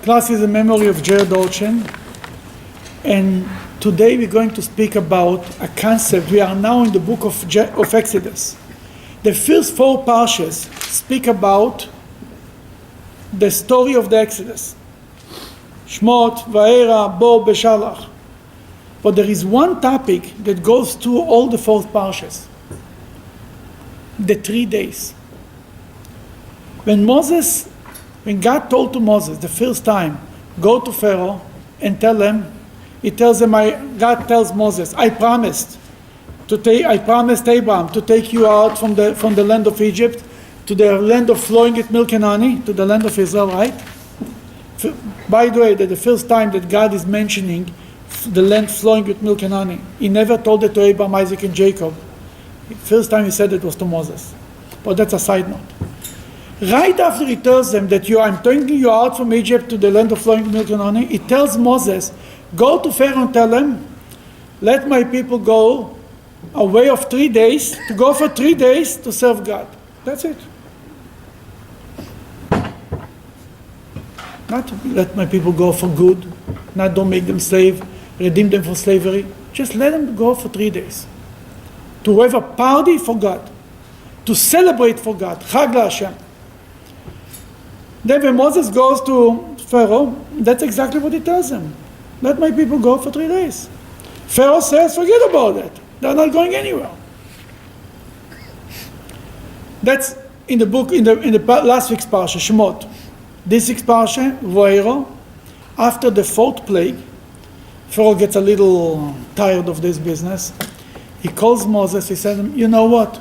class is a memory of Jared Orchen, and today we're going to speak about a concept. We are now in the book of Exodus. The first 4 parshas speak about the story of the Exodus. Shmot, Va'era, Bo, Beshalach. But there is one topic that goes through all the 4 parshas. The 3 days. When God told to Moses the first time, go to Pharaoh and tell him, God tells Moses, I promised Abraham to take you out from the land of Egypt to the land of flowing with milk and honey, to the land of Israel, right? By the way, that the first time that God is mentioning the land flowing with milk and honey, he never told it to Abraham, Isaac, and Jacob. The first time he said it was to Moses. But that's a side note. Right after he tells them that I'm taking you out from Egypt to the land of flowing with milk and honey, he tells Moses, go to Pharaoh and tell him, let my people go away of 3 days, to go for 3 days to serve God. That's it. Not let my people go for good, not don't make them slave, redeem them from slavery. Just let them go for 3 days. To have a party for God. To celebrate for God. Chag LaHashem. Then when Moses goes to Pharaoh, that's exactly what he tells him. Let my people go for 3 days. Pharaoh says, forget about it. They're not going anywhere. That's in the book, in the last week's parsha, Shemot. This week's parsha, Va'era. After the 4th plague, Pharaoh gets a little tired of this business. He calls Moses. He said, you know what?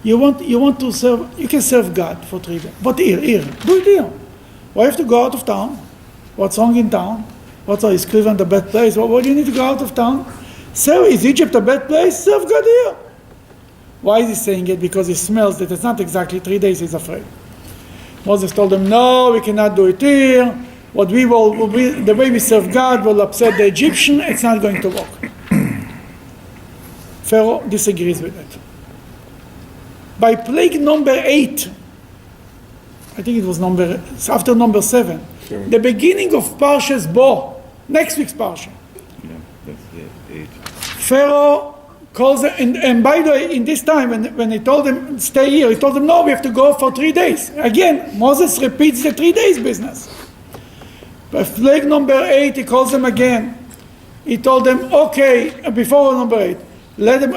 You want to serve, you can serve God for 3 days. But here, do it here. Why have to go out of town? What's wrong in town? Is Cleveland a bad place? Why do you need to go out of town? So is Egypt a bad place? Serve God here. Why is he saying it? Because he smells that it's not exactly 3 days, he's afraid. Moses told him, no, we cannot do it here. The way we serve God will upset the Egyptian. It's not going to work. Pharaoh disagrees with it. By plague number 8, I think it was after number 7, sure. The beginning of Parshas Bo, next week's Parsha. Yeah, that's the 8. Pharaoh calls him, and by the way, in this time, when he told him, stay here, he told him, no, we have to go for 3 days. Again, Moses repeats the 3 days business. By plague number 8, he calls him again. He told them, okay, before number 8, let him,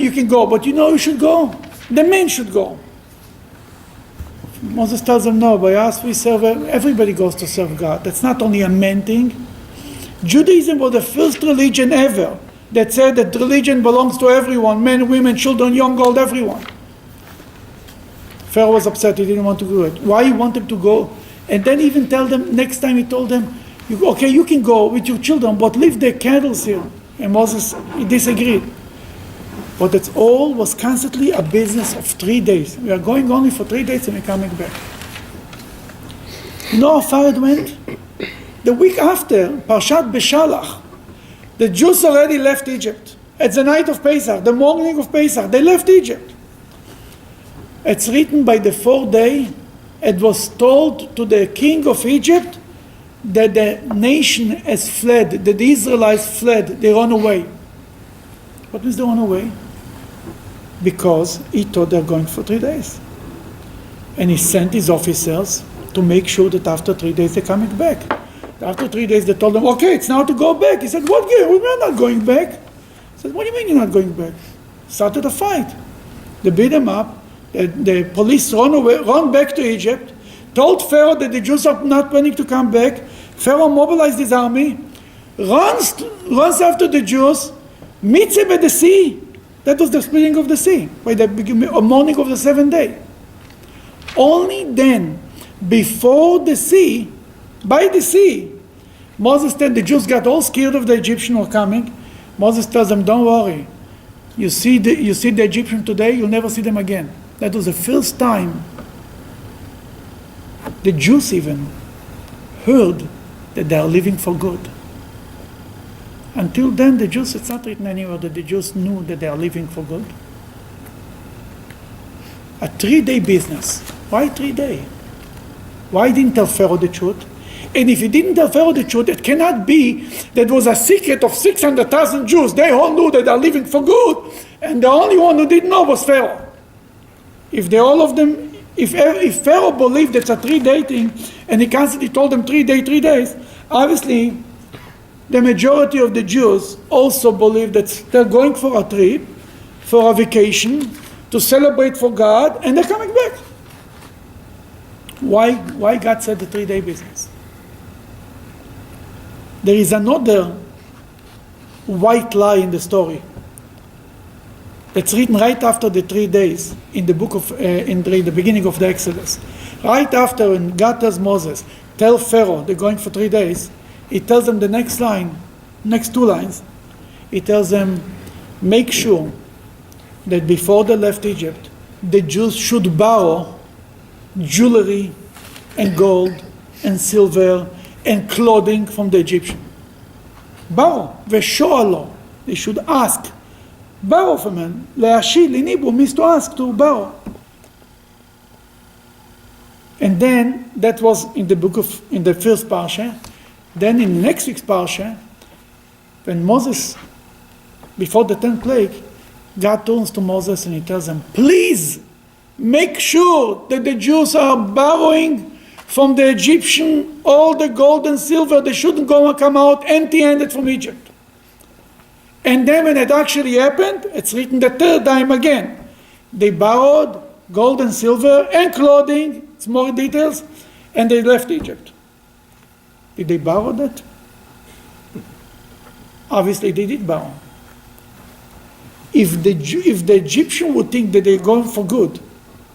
you can go, but you should go. The men should go. Moses tells them, no, by us we serve, everybody goes to serve God. That's not only a man thing. Judaism was the first religion ever that said that religion belongs to everyone, men, women, children, young, old, everyone. Pharaoh was upset, he didn't want to do it. Why he wanted to go? And then even tell them, next time he told them, okay, you can go with your children, but leave the candles here. And Moses, he disagreed. But it all was constantly a business of 3 days. We are going only for 3 days and we're coming back. You know how far it went? The week after, Parshat Beshalach, the Jews already left Egypt. It's the night of Pesach, the morning of Pesach. They left Egypt. It's written by the 4th day, it was told to the king of Egypt that the nation has fled, that the Israelites fled, they run away. What means they run away? Because he thought they're going for 3 days. And he sent his officers to make sure that after 3 days they're coming back. After 3 days they told him, okay, it's now to go back. He said, what? We're not going back. He said, what do you mean you're not going back? Started a fight. They beat him up. The police run back to Egypt, told Pharaoh that the Jews are not planning to come back. Pharaoh mobilized his army, runs after the Jews, meets him at the sea. That was the splitting of the sea, by the morning of the 7th day. Only then, before the sea, by the sea, Moses said the Jews got all scared of the Egyptians were coming. Moses tells them, don't worry. You see the Egyptian today, you'll never see them again. That was the first time the Jews even heard that they are living for good. Until then, the Jews, it's not written anywhere that the Jews knew that they are living for good. A 3-day business. Why 3 days? Why didn't tell Pharaoh the truth? And if he didn't tell Pharaoh the truth, it cannot be that was a secret of 600,000 Jews. They all knew that they're living for good, and the only one who didn't know was Pharaoh. If Pharaoh believed it's a 3-day thing, and he constantly told them 3 days, obviously the majority of the Jews also believe that they're going for a trip, for a vacation, to celebrate for God, and they're coming back. Why God said the 3-day business? There is another white lie in the story that's written right after the 3 days in the book of in the beginning of the Exodus. Right after, when God tells Moses, tell Pharaoh they're going for 3 days, he tells them the next 2 lines. He tells them, make sure that before they left Egypt, the Jews should borrow jewelry and gold and silver and clothing from the Egyptian. Borrow, v'sho'alo. They should ask. Borrow from him. Le'ashil in Hebrew means to ask, to borrow. And then, that was in the first parsha. Then in next week's parsha, when Moses, before the 10th plague, God turns to Moses and he tells him, please make sure that the Jews are borrowing from the Egyptian all the gold and silver. They shouldn't come out empty-handed from Egypt. And then when it actually happened, it's written the 3rd time again. They borrowed gold and silver and clothing, it's more details, and they left Egypt. Did they borrow that? Obviously they did borrow. If the Egyptian would think that they're going for good,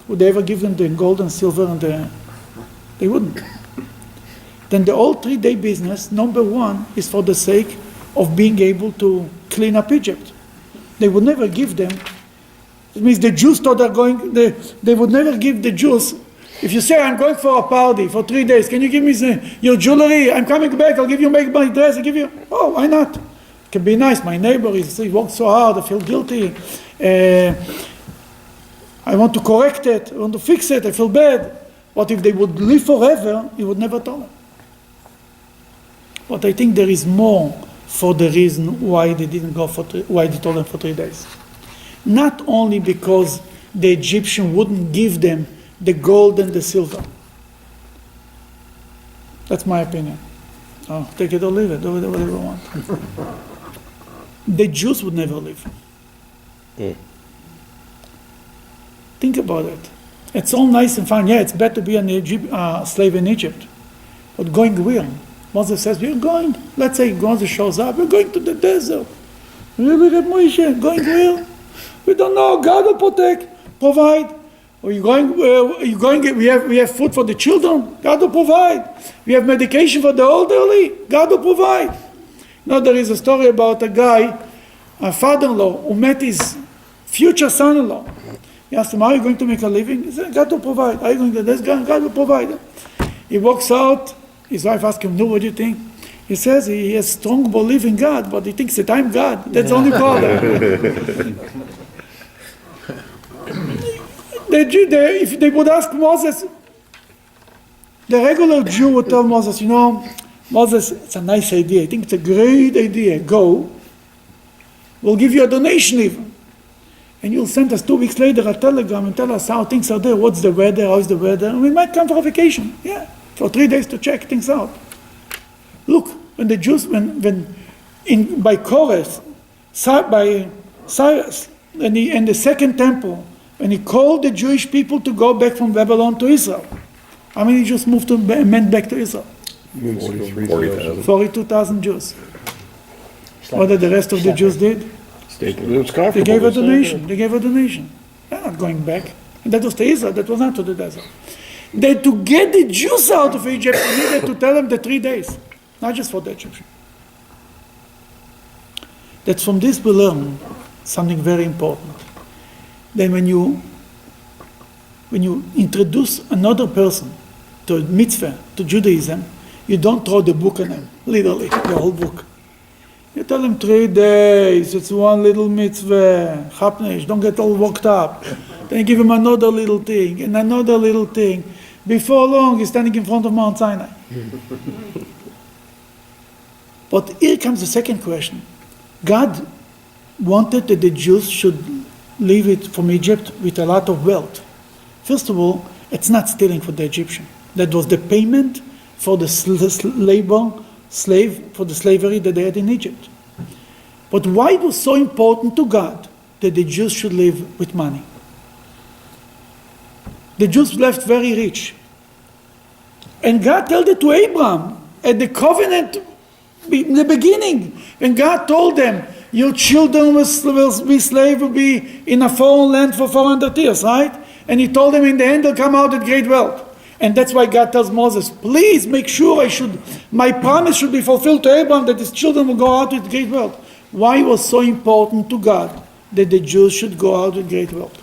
would they ever give them the gold and silver and they wouldn't. Then the whole 3-day business, number one, is for the sake of being able to clean up Egypt. They would never give them. It means the Jews thought they're going, they would never give the Jews. If you say, I'm going for a party for 3 days, can you give me your jewelry? I'm coming back, I'll give you my dress, I'll give you. Oh, why not? It can be nice. My neighbor, he worked so hard, I feel guilty. I want to correct it, I want to fix it, I feel bad. But if they would live forever, he would never tell them. But I think there is more for the reason why they didn't go why they told them for 3 days. Not only because the Egyptian wouldn't give them the gold and the silver. That's my opinion. Oh, take it or leave it, do whatever you want. The Jews would never leave. Yeah. Think about it. It's all nice and fine. Yeah, it's better to be a slave in Egypt. But going where? Moses says, we're going. Let's say Moses shows up. We're going to the desert. Really, Moshe, going where? We don't know. God will protect, provide. Are you going? We have food for the children. God will provide. We have medication for the elderly. God will provide. Now there is a story about a guy, a father-in-law, who met his future son-in-law. He asked him, "Are you going to make a living?" He said, "God will provide." Are you going to this? God will provide. He walks out. His wife asks him, "No, what do you think?" He says he has strong belief in God, but he thinks that I'm God. That's the only problem. If they would ask Moses, the regular Jew would tell Moses, Moses, it's a nice idea. I think it's a great idea. Go. We'll give you a donation even. And you'll send us 2 weeks later a telegram and tell us how things are there. What's the weather? How's the weather? And we might come for a vacation. Yeah, for 3 days to check things out. Look, when the Jews, by Korah, by Cyrus, and the second temple, when he called the Jewish people to go back from Babylon to Israel, how many Jews went back to Israel? 42,000 Jews. What did the rest of the Jews did? They gave a donation. They're not going back. And that was to Israel. That was not to the desert. To get the Jews out of Egypt, they needed to tell them the 3 days. Not just for the Egyptians. That from this we learn something very important. Then when you introduce another person to a mitzvah, to Judaism, you don't throw the book on them, literally, the whole book. You tell them 3 days, it's one little mitzvah, chapnish, don't get all worked up. Then you give them another little thing, and another little thing. Before long, he's standing in front of Mount Sinai. But here comes the second question. God wanted that the Jews should leave it from Egypt with a lot of wealth. First of all, it's not stealing for the Egyptian. That was the payment for the for the slavery that they had in Egypt. But why it was so important to God that the Jews should live with money? The Jews left very rich. And God told it to Abraham at the covenant in the beginning. When God told them, your children will be slaves, will be in a foreign land for 400 years, right? And he told them in the end they'll come out with great wealth. And that's why God tells Moses, please make sure my promise should be fulfilled to Abraham that his children will go out with great wealth. Why it was so important to God that the Jews should go out with great wealth?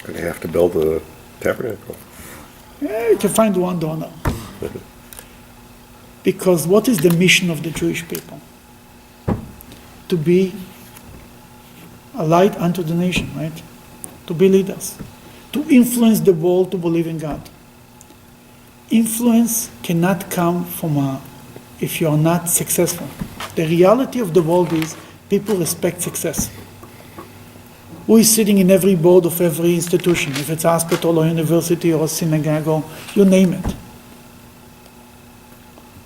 And they have to build the tabernacle. Yeah, you can find one donor. Because what is the mission of the Jewish people? To be a light unto the nation, right? To be leaders. To influence the world to believe in God. Influence cannot come from if you are not successful. The reality of the world is people respect success. Who is sitting in every board of every institution, if it's a hospital or university or a synagogue or you name it?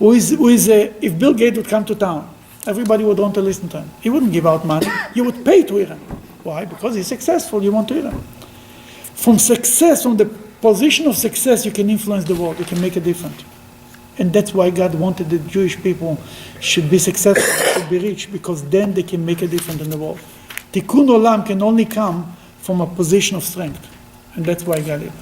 If Bill Gates would come to town, everybody would want to listen to him. He wouldn't give out money. You would pay to hear him. Why? Because he's successful. You want to hear him. From success, from the position of success, you can influence the world. You can make a difference. And that's why God wanted the Jewish people should be successful, should be rich, because then they can make a difference in the world. Tikkun Olam can only come from a position of strength. And that's why God did.